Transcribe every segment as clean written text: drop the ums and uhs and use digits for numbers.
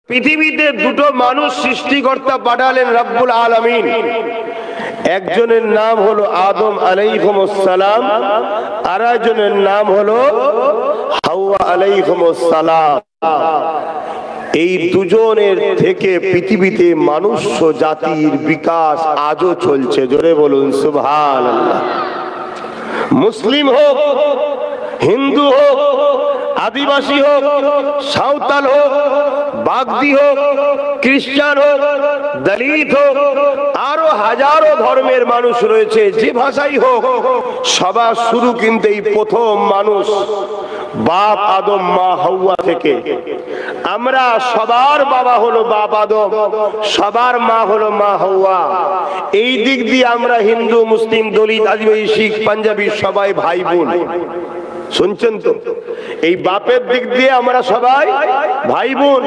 পৃথিবীতে দুটো মানুষ সৃষ্টিকর্তা পাঠালেন রব্বুল আলামিন। একজনের নাম হলো আদম আলাইহিস সালাম, আর একজনের নাম হলো হাওয়া আলাইহিস সালাম। এই দুজনের থেকে পৃথিবীতে মানুষ জাতির বিকাশ আজও চলছে। জোরে বলুন সুবহানাল্লাহ। মুসলিম হোক, হিন্দু হোক, আদিবাসী হোক, সাঁওতাল হোক, বাগদি হোক, খ্রিস্টান হোক, দলিত হোক, আরো হাজারো ধর্মের মানুষ রয়েছে, যে ভাষাই হোক, সবার শুরু কিন্তু এই প্রথম মানুষ বাপ আদম মা হাওয়া থেকে। আমরা সবার বাবা হলো বাপ আদম, সবার মা হলো মা হাওয়া। এই দিক দিয়ে আমরা হিন্দু, মুসলিম, দলিত, আদিবাসী, শিখ, পাঞ্জাবি সবাই ভাই বোন। শুনছেন তো? এই বাপের দিক দিয়ে আমরা সবাই ভাই বোন।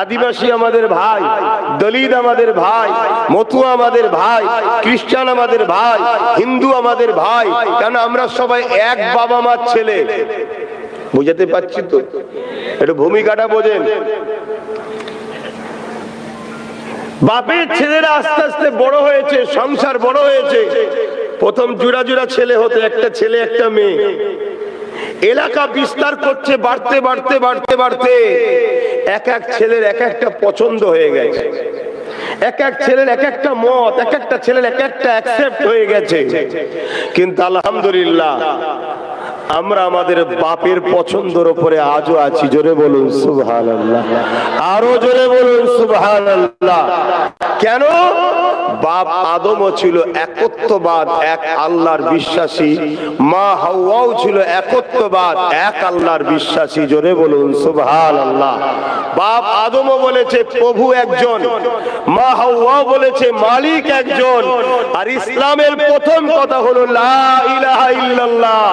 আদিবাসী আমাদের ভাই, দলিত আমাদের ভাই, মতুয়া আমাদের ভাই, খ্রিস্টান আমাদের ভাই, হিন্দু আমাদের ভাই। কেন? আমরা সবাই এক বাবা মার ছেলে। বুঝাতে পারছি তো? একটু ভূমিকাটা বোঝেন। বাপের ছেলেরা আস্তে আস্তে বড় হয়েছে, সংসার বড় হয়েছে। প্রথম জোড়া জোড়া ছেলে হতো, একটা ছেলে একটা মেয়ে। এলাকা বিস্তার করছে, বাড়তে বাড়তে বাড়তে বাড়তে এক এক ছেলের এক একটা পছন্দ হয়ে গেছে, এক এক ছেলের এক একটা মত, এক একটা ছেলের এক একটা অ্যাকসেপ্ট হয়ে গেছে। কিন্তু আলহামদুলিল্লাহ আমরা আমাদের বাপের পছন্দের উপরে আজও আছি। জোরে বলুন সুবহানাল্লাহ, আরো জোরে বলুন সুবহানাল্লাহ। কেন? বাপ আদমও ছিল একত্ববাদ, এক আল্লাহর বিশ্বাসী। মা হাওয়াও ছিল একত্ববাদ, এক আল্লাহর বিশ্বাসী। জোরে বলুন সুবহানাল্লাহ। বাপ আদমও বলেছে প্রভু একজন, মা হাওয়াও বলেছে মালিক একজন। আর ইসলামের প্রথম কথা হলো লা ইলাহা ইল্লাল্লাহ,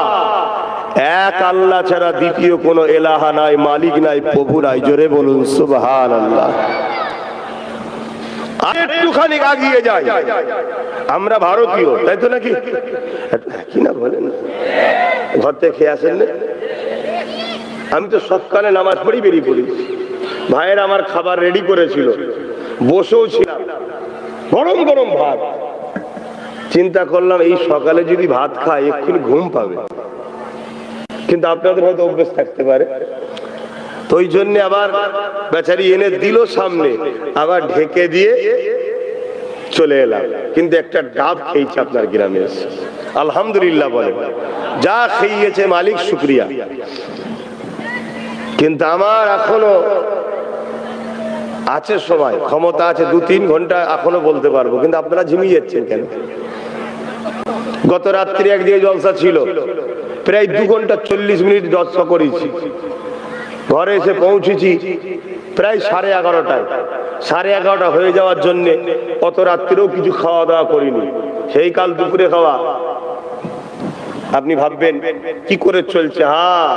এক আল্লাহ ছাড়া দ্বিতীয় কোনো এলাহা নাই, মালিক নাই, প্রভু নাই। জোরে বলুন সুবহানাল্লাহ। একটুখানি আগিয়ে যাই, আমরা ভারতীয়, তাই তো নাকি? কি না বলেন? ঘর থেকে খেয়ে আসেন না? আমি তো সকালে নামাজ পড়ি বেরিয়ে পড়ি। ভাইয়ের আমার খাবার রেডি করেছিল, বসেও ছিলাম, গরম গরম ভাত। চিন্তা করলাম এই সকালে যদি ভাত খাই এক্ষুনি ঘুম পাবে, কিন্তু আপনাদের হয়তো অভ্যেস থাকতে পারে। তো ওই জন্য আবার বেচারি এনে দিল সামনে, আবার ঢেকে দিয়ে চলে এলাম। কিন্তু একটা ডাব খেয়েছে আপনার গ্রামে এসে, আলহামদুলিল্লাহ বলে। যা খেয়েছে মালিক শুকরিয়া। কিন্তু আমার এখনো আছে সময়, ক্ষমতা আছে, 2-3 ঘন্টা এখনো বলতে পারবো। কিন্তু আপনারা ঝিমিয়ে যাচ্ছেন কেন? গত রাত্রি একদিকে জলসা ছিল, প্রায় 2 ঘন্টা 40 মিনিট জলসা করেছি। ঘরে এসে পৌঁছেছি প্রায় 11:30টায়। 11:30 হয়ে যাওয়ার জন্য অত রাত্রিরেও কিছু খাওয়া দাওয়া করিনি, সেই কাল দুপুরে খাওয়া। আপনি ভাববেন কি করে চলছে? হ্যাঁ,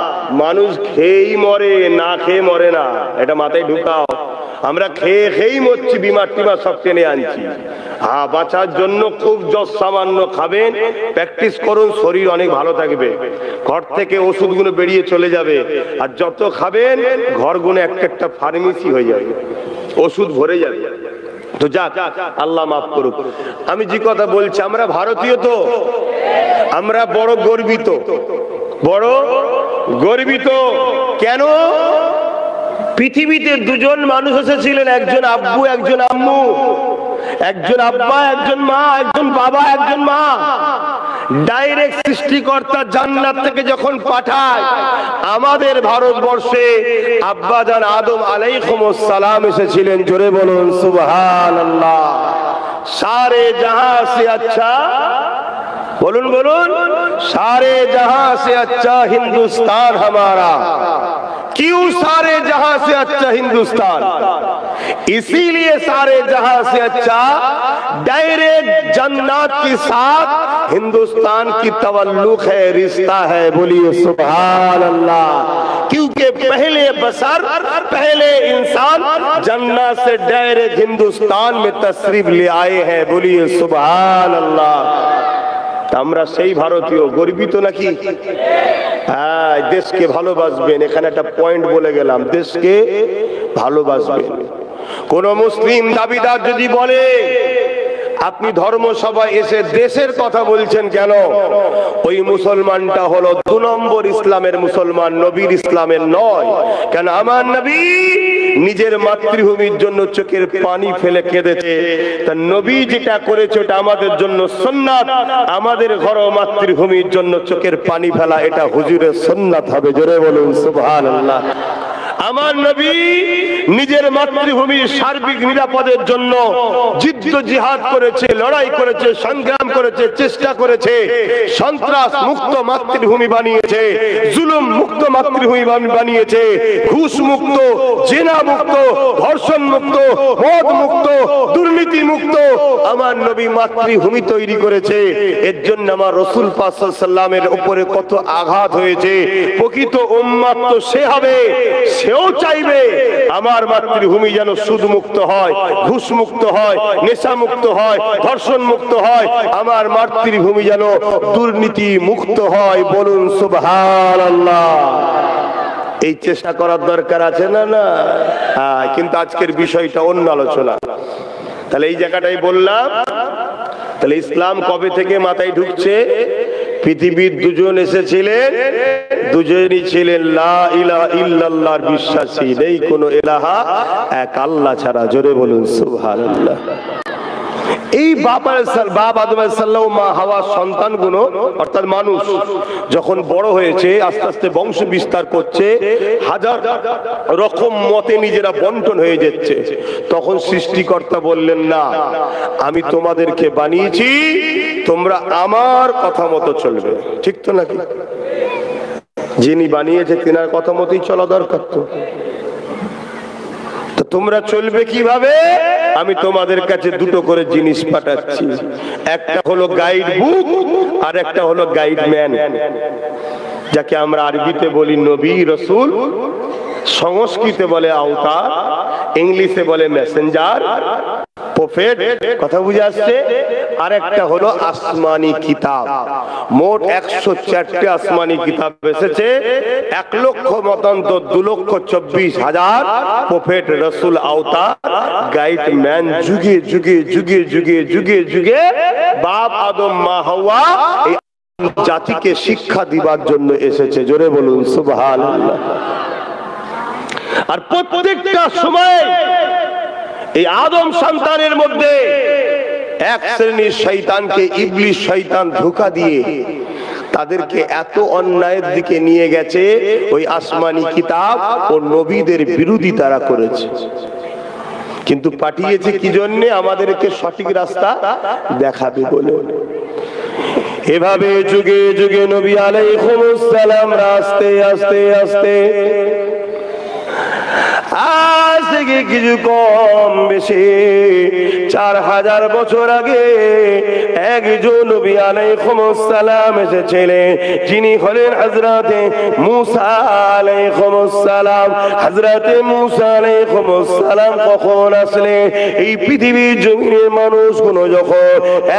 মানুষ খেয়েই মরে, না খেয়ে মরে না, এটা মাথায় ঢুকাও। আমরা খেয়ে খেয়েই মরছি, বিমার টিমার সব টেনে আনছি। হ্যাঁ, বাঁচার জন্য খুব সামান্য খাবেন, প্র্যাকটিস করুন, শরীর অনেক ভালো থাকবে। ঘর থেকে ওষুধগুলো বেরিয়ে চলে যাবে, আর যত খাবেন ঘরগুলো একটা একটা ফার্মেসি হয়ে যাবে, ওষুধ ভরে যাবে। তো যাক, আল্লাহ মাফ করুক। আমি যে কথা বলছি, আমরা ভারতীয় তো, আমরা বড় গর্বিত, বড় গর্বিত। কেন? পৃথিবীতে দুজন মানুষ এসেছিলেন, একজন আব্বু একজন আম্মু, একজন আব্বা একজন মা, একজন বাবা একজন মা। ডাইরেক্ট সৃষ্টিকর্তা জান্নাত থেকে যখন পাঠায় আমাদের ভারতবর্ষে, আব্বা জান আদম আলাইহিস সালাম এসেছিলেন। জোরে বলুন সুবহানাল্লাহ। সারে জাহাঁ সে আচ্ছা, বলুন বলুন, सारे जहां से अच्छा हिंदुस्तान हमारा। क्यों सारे जहां से अच्छा हिंदुस्तान? इसीलिए सारे जहां से अच्छा डायरेक्ट जन्नत के साथ हिंदुस्तान की तवल्लुक है, रिश्ता है। बोलिए सुभान अल्लाह। क्योंकि पहले बशर, पहले इंसान जन्नत से डायरेक्ट हिंदुस्तान में तशरीफ ले आए हैं। बोलिए सुभान अल्लाह। আমরা সেই ভারতীয়, গর্বিত নাকি? হ্যাঁ, দেশকে ভালোবাসবেন। এখানে একটা পয়েন্ট বলে গেলাম, দেশকে ভালোবাসবেন। কোন মুসলিম দাবিদার যদি বলে আপনি ধর্মসভায় এসে দেশের কথা বলছেন কেন, ওই মুসলমানটা হলো 2 নম্বর ইসলামের মুসলমান, নবীর ইসলামের নয়। কেন? আমার নবী নিজের মাতৃভূমির জন্য চোখের পানি ফেলে কেঁদেছে। তা নবী যেটা করেছে ওটা আমাদের জন্য সুন্নাত। আমাদের ঘরও মাতৃভূমির জন্য চোখের পানি ফেলা এটা হুজুরের সুন্নাত হবে। জোরে বলুন সুবহানাল্লাহ। আমার নবী নিজের মাতৃভূমির সার্বিক নিরাপদের জন্য যুদ্ধ জিহাদ করেছে, লড়াই করেছে, সংগ্রাম করেছে, চেষ্টা করেছে। সন্ত্রাস মুক্ত মাতৃভূমি বানিয়েছে, জুলুম মুক্ত মাতৃভূমি বানিয়েছে, ঘুষ মুক্ত, জেনা মুক্ত, ধর্ষণ মুক্ত, মদ মুক্ত, দুর্নীতি মুক্ত আমার নবী মাতৃভূমি তৈরি করেছে। এর জন্য আমার রাসূল পাক সাল্লাল্লাহু আলাইহি ওয়াসাল্লামের উপরে কত আঘাত হয়েছে। প্রকৃত উম্মত তো সে হবে, সেও চাইবে আমার মাতৃভূমি যেন সুদ মুক্ত হয়, ঘুষ মুক্ত হয়, নেশা মুক্ত হয়, ধর্ষণ মুক্ত হয়, আমার মাতৃভূমি যেন দুর্নীতি মুক্ত হয়। বলুন সুবহানাল্লাহ। এই চেষ্টা করার দরকার আছে না? না। হ্যাঁ, কিন্তু আজকের বিষয়টা অন্য আলোচনা। তাহলে এই জায়গাটাই বললাম, তাহলে ইসলাম কবে থেকে মাথায় ঢুকছে? পৃথিবীর 2 জন এসেছিলেন, দুজনই ছিলেন লা ইলাহা ইল্লাল্লাহর বিশ্বাসী, নেই কোনো ইলাহা এক আল্লাহ ছাড়া। জোরে বলুন সুবহানাল্লাহ। এই বাপ আদম আলাইহিস সালাম, মা হাওয়ার সন্তানগুলো অর্থাৎ মানুষ যখন বড় হয়েছে, আস্তে আস্তে বংশ বিস্তার করছে, হাজার রকম মতে নিজেরা বন্টন হয়ে যাচ্ছে, তখন সৃষ্টিকর্তা বললেন না, আমি তোমাদেরকে বানিয়েছি, তোমরা আমার কথা মতো চলবে। ঠিক তো নাকি? যিনি বানিয়েছে তিনার কথা মতোই চলা দরকার। তো তোমরা চলবে কিভাবে? আমি তোমাদের কাছে 2টো করে জিনিস পাঠাচ্ছি, একটা হলো গাইড বুক আর একটা হলো গাইড ম্যান, যাকে আমরা আরবিতে বলি নবী রাসূল, সংস্কৃতে বলে আওতার, ইংলিশে বলে মেসেঞ্জার, প্রফেট। কথা বুঝে আসছে? আর একটা হলো আসমানি কিতাব। মোট 104টে আসমানি কিতাব এসেছে, 1 লক্ষ মতান্তর 2,24,000 প্রফেট, রাসূল, আওতার, গাইড ম্যান যুগে যুগে যুগে যুগে যুগে যুগে বাপ আদম মা হাওয়া এই জাতিকে শিক্ষা দিবার জন্য এসেছে। জোরে বলুন সুবহানাল্লাহ। আর প্রত্যেকটা সময় এই আদম সন্তানের মধ্যে এক শ্রেণীর শয়তানকে, ইবলিস শয়তান ধোঁকা দিয়ে তাদেরকে এত অন্যায়ের দিকে নিয়ে গেছে, ওই আসমানি কিতাব ও নবীদের বিরোধী তারা করেছে। কিন্তু পাঠিয়েছে কি জন্যে? আমাদেরকে সঠিক রাস্তা দেখাবে বলে। এভাবে যুগে যুগে নবী আলাইহিস সালাম আস্তে আস্তে আস্তে আজ থেকে কিছু কম বেশি 4000 বছর আগে একজন নবী আলাইহিস সালাম এসেছিলেন, যিনি হলেন হযরতে মূসা আলাইহিস সালাম। হযরতে মূসা আলাইহিস সালাম কখন আসলেন? এই পৃথিবীর জমিনের মানুষগুলো যখন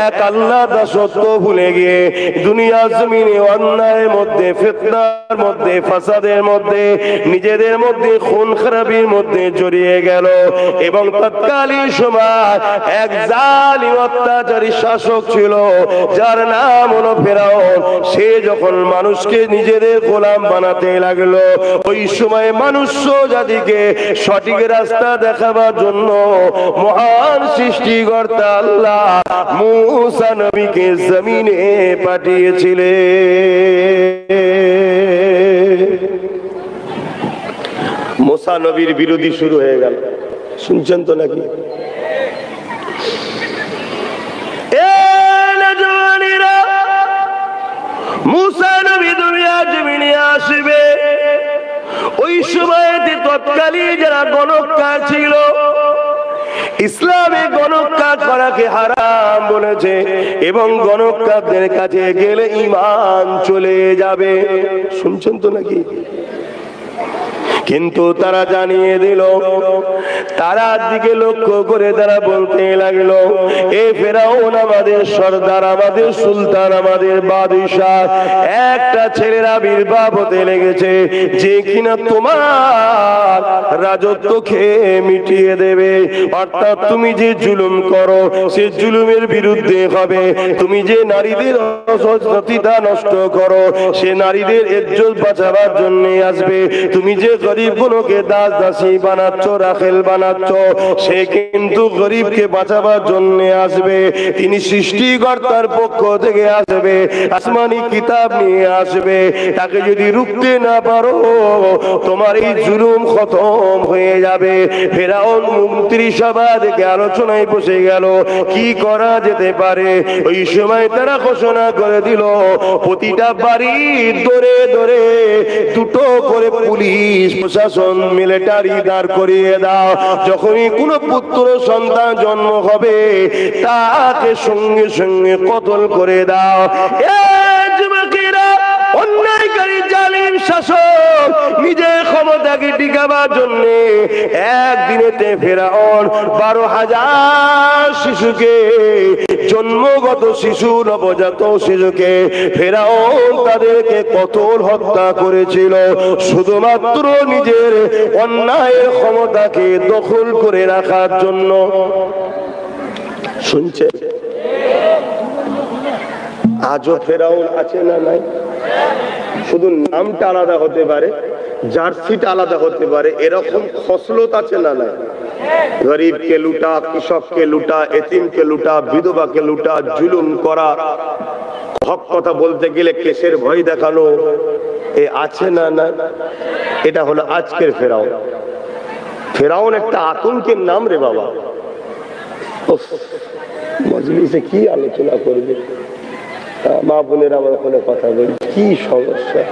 এক আল্লাহর দাসত্ব ভুলে গিয়ে দুনিয়ার জমিনে অন্যায়ের মধ্যে, ফিতনার মধ্যে, ফাসাদের মধ্যে, নিজেদের মধ্যে খুন খারাপির মধ্যে জড়িয়ে গেল, এবং তৎকালীন সময় এক জালিম অত্যাচারী শাসক ছিল যার নাম হলো ফেরাউন। সে যখন মানুষকে নিজেদের গোলাম বানাতে লাগলো, ওই সময় মানুষ জাতিকে সঠিক রাস্তা দেখাবার জন্য মহান সৃষ্টিকর্তা আল্লাহ মূসা নবীকে জমিনে পাঠিয়েছিলেন। মূসা নবীর বিরোধী শুরু হয়ে গেল। শুনছেন তো নাকি? মূসা নবী দুনিয়া জমিনে আসবে, ওই সময়তে তৎকালীন যারা গণকার ছিল, ইসলামে গণকার করাকে হারাম বলেছে, এবং গণকারদের কাছে গেলে ঈমান চলে যাবে। শুনছেন তো নাকি? কিন্তু তারা জানিয়ে দিল, তারা দিকে লক্ষ্য করে তারা বলতে লাগলো, এ ফেরাউন আমাদের সর্দার, আমাদের সুলতান, আমাদের বাদশাহ একটা ছেলের আবির্ভাব হতে লেগেছে যে কিনা তোমার রাজত্ব খেয়ে মিটিয়ে দেবে। অর্থাৎ তুমি যে জুলুম করো সে জুলুমের বিরুদ্ধে হবে, তুমি যে নারীদের অসহযোগিতা নষ্ট করো সে নারীদের ইজ্জত বাঁচাবার জন্য আসবে, তুমি যে গরিবগুলোকে দাস দাসী বানাচ্ছ, রাখেল বানাচ্ছ, সে কিন্তু গরিবকে বাঁচাবার জন্য আসবে। তিনি সৃষ্টিকর্তার পক্ষ থেকে আসবে, আসমানি কিতাব নিয়ে আসবে। তাকে যদি রুখতে না পারো তোমার এই জুলুম খতম হয়ে যাবে। ফেরাউন মন্ত্রিসভা থেকে আলোচনায় বসে গেল কি করা যেতে পারে। ওই সময় তারা ঘোষণা করে দিল, প্রতিটা বাড়ির দরে দরে দুটো করে পুলিশ প্রশাসন মিলিটারি দাঁড় করিয়ে দাও। যখনই কোনো পুত্র সন্তান জন্ম হবে তাকে সঙ্গে সঙ্গে কতল করে দাও। অন্যায়কারী জালিম শাসক নিজের ক্ষমতাকে টিকাবার জন্য একদিনেতে ফেরাউন 12,000 শিশুকে, জন্মগত শিশু, নবজাত শিশুকে ফেরাউন তাদেরকে কতল হত্যা করেছিল শুধুমাত্র নিজের অন্যায়ের ক্ষমতাকে দখল করে রাখার জন্য। শুনছে? আজও ফেরাউন আছে না নাই? শুধু নামটা আলাদা হতে পারে, জার্সিটা আলাদা হতে পারে, এরকম খসলত আছে না নাই? গরিবকে লুটা, কৃষককে লুটা, এতিমকে লুটা, বিধবাকে লুটা, জুলুম করা, হক কথা বলতে গেলে কেসের ভয় দেখানো, এ আছে না না? এটা হলো আজকের ফেরাউন। ফেরাউন একটা আতঙ্কের নাম রে বাবা। মজলিসে কি আলোচনা করবে? মা বোনেরা আমার ওখানে কথা বলি, কি সমস্যা।